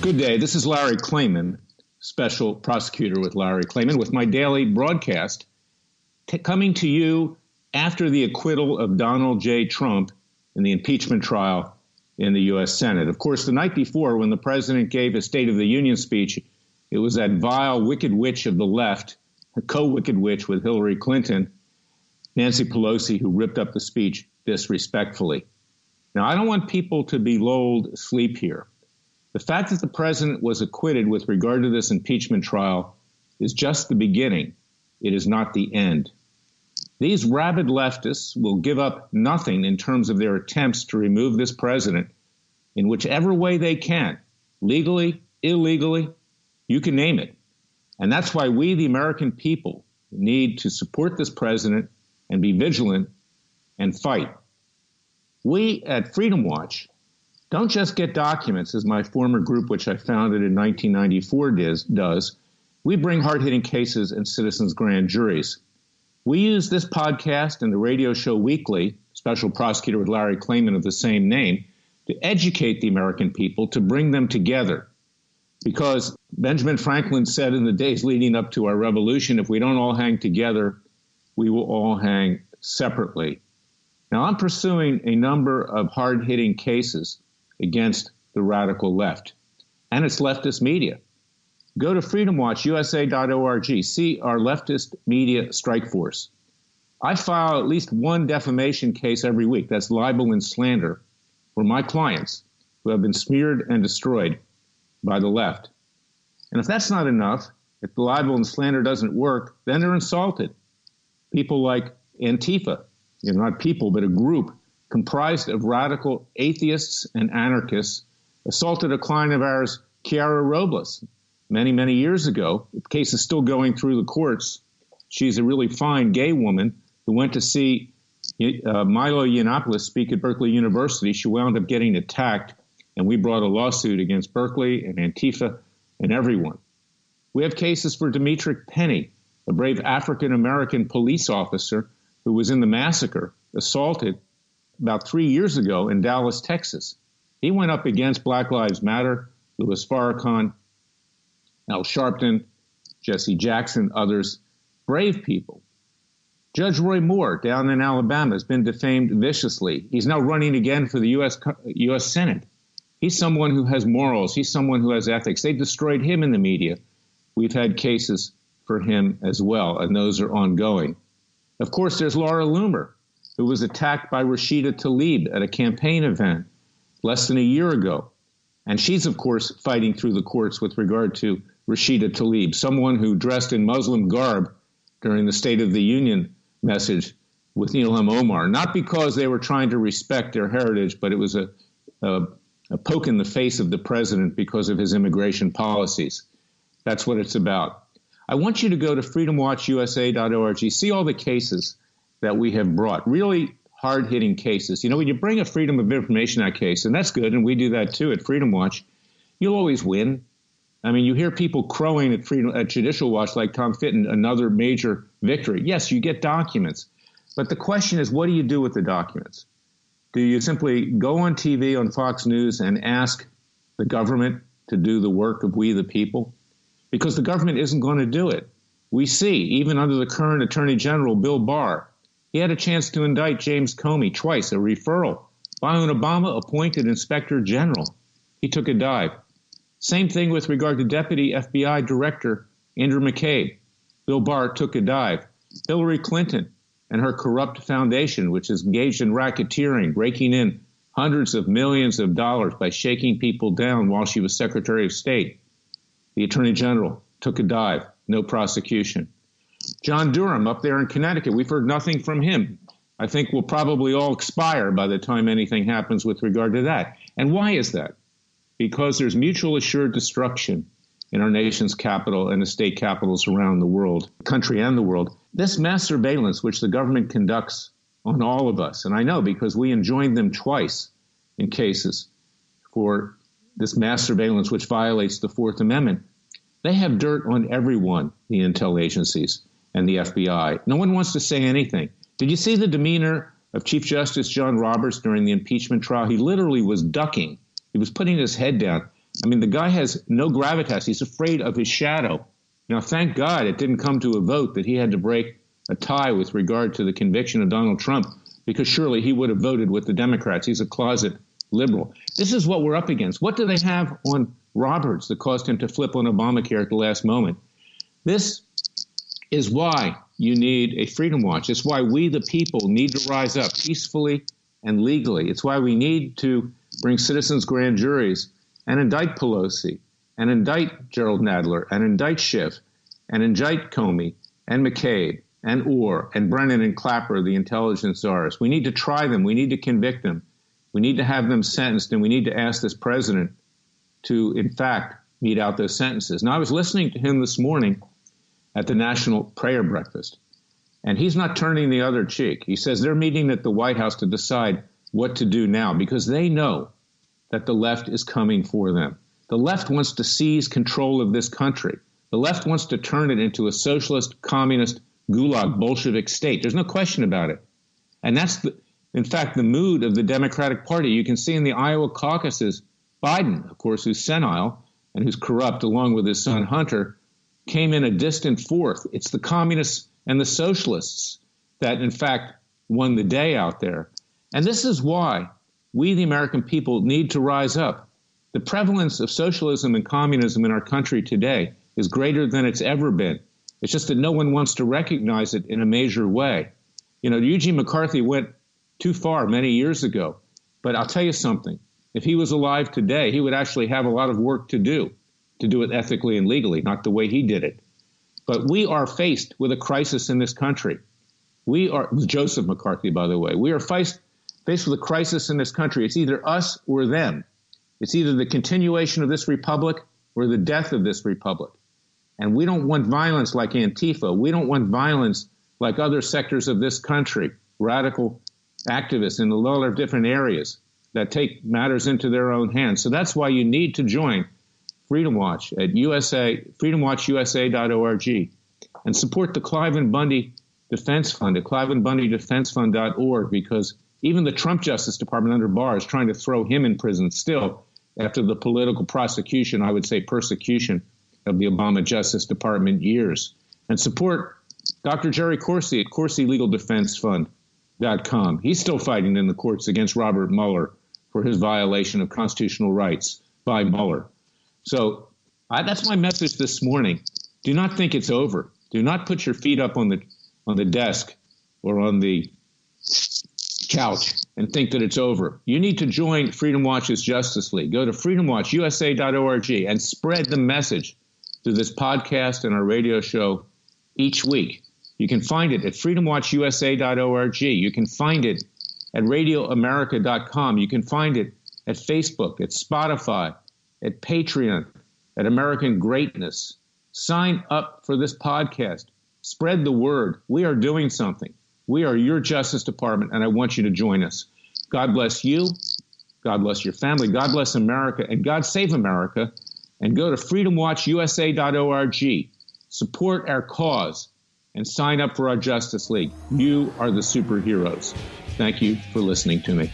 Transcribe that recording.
Good day. This is Larry Klayman, special prosecutor with Larry Klayman, with my daily broadcast coming to you after the acquittal of Donald J. Trump in the impeachment trial in the U.S. Senate. Of course, the night before, when the president gave his State of the Union speech, it was that vile, wicked witch of the left, a co-wicked witch with Hillary Clinton, Nancy Pelosi, who ripped up the speech disrespectfully. Now, I don't want people to be lulled asleep here. The fact that the president was acquitted with regard to this impeachment trial is just the beginning. It is not the end. These rabid leftists will give up nothing in terms of their attempts to remove this president in whichever way they can, legally, illegally, you can name it. And that's why we, the American people, need to support this president and be vigilant and fight. We at Freedom Watch don't just get documents, as my former group, which I founded in 1994, does. We bring hard-hitting cases and citizens' grand juries. We use this podcast and the radio show Weekly, Special Prosecutor with Larry Klayman of the same name, to educate the American people, to bring them together. Because Benjamin Franklin said in the days leading up to our revolution, if we don't all hang together, we will all hang separately. Now, I'm pursuing a number of hard-hitting cases against the radical left and its leftist media. Go to freedomwatchusa.org. See our leftist media strike force. I file at least one defamation case every week. That's libel and slander for my clients who have been smeared and destroyed by the left. And if that's not enough, if the libel and slander doesn't work, then they're insulted. People like Antifa, not people, but a group comprised of radical atheists and anarchists, assaulted a client of ours, Chiara Robles, many, many years ago. The case is still going through the courts. She's a really fine gay woman who went to see Milo Yiannopoulos speak at Berkeley University. She wound up getting attacked, and we brought a lawsuit against Berkeley and Antifa and everyone. We have cases for Demetric Penny, a brave African-American police officer who was in the massacre, assaulted about 3 years ago in Dallas, Texas. He went up against Black Lives Matter, Louis Farrakhan, Al Sharpton, Jesse Jackson, others, brave people. Judge Roy Moore down in Alabama has been defamed viciously. He's now running again for the U.S. Senate. He's someone who has morals. He's someone who has ethics. They destroyed him in the media. We've had cases for him as well, and those are ongoing. Of course, there's Laura Loomer, who was attacked by Rashida Tlaib at a campaign event less than a year ago. And she's, of course, fighting through the courts with regard to Rashida Tlaib, someone who dressed in Muslim garb during the State of the Union message with Ilham Omar, not because they were trying to respect their heritage, but it was a poke in the face of the president because of his immigration policies. That's what it's about. I want you to go to freedomwatchusa.org, see all the cases that we have brought, really hard-hitting cases. When you bring a Freedom of Information Act case, and that's good, and we do that too at Freedom Watch, you'll always win. I mean, you hear people crowing at Judicial Watch like Tom Fitton, another major victory. Yes, you get documents. But the question is, what do you do with the documents? Do you simply go on TV, on Fox News, and ask the government to do the work of we the people? Because the government isn't going to do it. We see, even under the current Attorney General, Bill Barr, he had a chance to indict James Comey twice, a referral, by an Obama-appointed Inspector General. He took a dive. Same thing with regard to Deputy FBI Director Andrew McCabe. Bill Barr took a dive. Hillary Clinton and her corrupt foundation, which is engaged in racketeering, raking in hundreds of millions of dollars by shaking people down while she was Secretary of State. The Attorney General took a dive. No prosecution. John Durham up there in Connecticut, we've heard nothing from him. I think we'll probably all expire by the time anything happens with regard to that. And why is that? Because there's mutual assured destruction in our nation's capital and the state capitals around the world, country and the world. This mass surveillance, which the government conducts on all of us, and I know because we enjoined them twice in cases for this mass surveillance, which violates the Fourth Amendment, they have dirt on everyone, the intel agencies and the FBI. No one wants to say anything. Did you see the demeanor of Chief Justice John Roberts during the impeachment trial? He literally was ducking. He was putting his head down. I mean, the guy has no gravitas. He's afraid of his shadow. Now, thank God it didn't come to a vote that he had to break a tie with regard to the conviction of Donald Trump, because surely he would have voted with the Democrats. He's a closet liberal. This is what we're up against. What do they have on Roberts that caused him to flip on Obamacare at the last moment? This is why you need a Freedom Watch. It's why we, the people, need to rise up peacefully and legally. It's why we need to bring citizens' grand juries and indict Pelosi and indict Gerald Nadler and indict Schiff and indict Comey and McCabe and Orr and Brennan and Clapper, the intelligence czars. We need to try them. We need to convict them. We need to have them sentenced, and we need to ask this president to, in fact, mete out those sentences. Now, I was listening to him this morning at the National Prayer Breakfast, and he's not turning the other cheek. He says they're meeting at the White House to decide what to do now because they know that the left is coming for them. The left wants to seize control of this country. The left wants to turn it into a socialist, communist, gulag, Bolshevik state. There's no question about it. And that's, in fact, the mood of the Democratic Party. You can see in the Iowa caucuses, Biden, of course, who's senile and who's corrupt, along with his son Hunter, came in a distant fourth. It's the communists and the socialists that, in fact, won the day out there. And this is why we, the American people, need to rise up. The prevalence of socialism and communism in our country today is greater than it's ever been. It's just that no one wants to recognize it in a major way. You know, Eugene McCarthy went too far many years ago. But I'll tell you something. If he was alive today, he would actually have a lot of work to do it ethically and legally, not the way he did it. But we are faced with a crisis in this country. We are, Joseph McCarthy, by the way, we are faced with a crisis in this country. It's either us or them. It's either the continuation of this republic or the death of this republic. And we don't want violence like Antifa. We don't want violence like other sectors of this country, radical activists in a lot of different areas that take matters into their own hands. So that's why you need to join Freedom Watch at freedomwatchusa.org and support the Cliven Bundy Defense Fund at clivenbundydefensefund.org, because even the Trump Justice Department under Barr is trying to throw him in prison still after the political prosecution, I would say persecution, of the Obama Justice Department years. And support Dr. Jerry Corsi at CorsiLegalDefenseFund.com. He's still fighting in the courts against Robert Mueller for his violation of constitutional rights by Mueller. So that's my message this morning. Do not think it's over. Do not put your feet up on the desk or on the couch and think that it's over. You need to join Freedom Watch's Justice League. Go to freedomwatchusa.org and spread the message through this podcast and our radio show each week. You can find it at freedomwatchusa.org. You can find it at radioamerica.com. You can find it at Facebook, at Spotify, at Patreon, at American Greatness. Sign up for this podcast. Spread the word. We are doing something. We are your Justice Department, and I want you to join us. God bless you. God bless your family. God bless America, and God save America. And go to freedomwatchusa.org. Support our cause and sign up for our Justice League. You are the superheroes. Thank you for listening to me.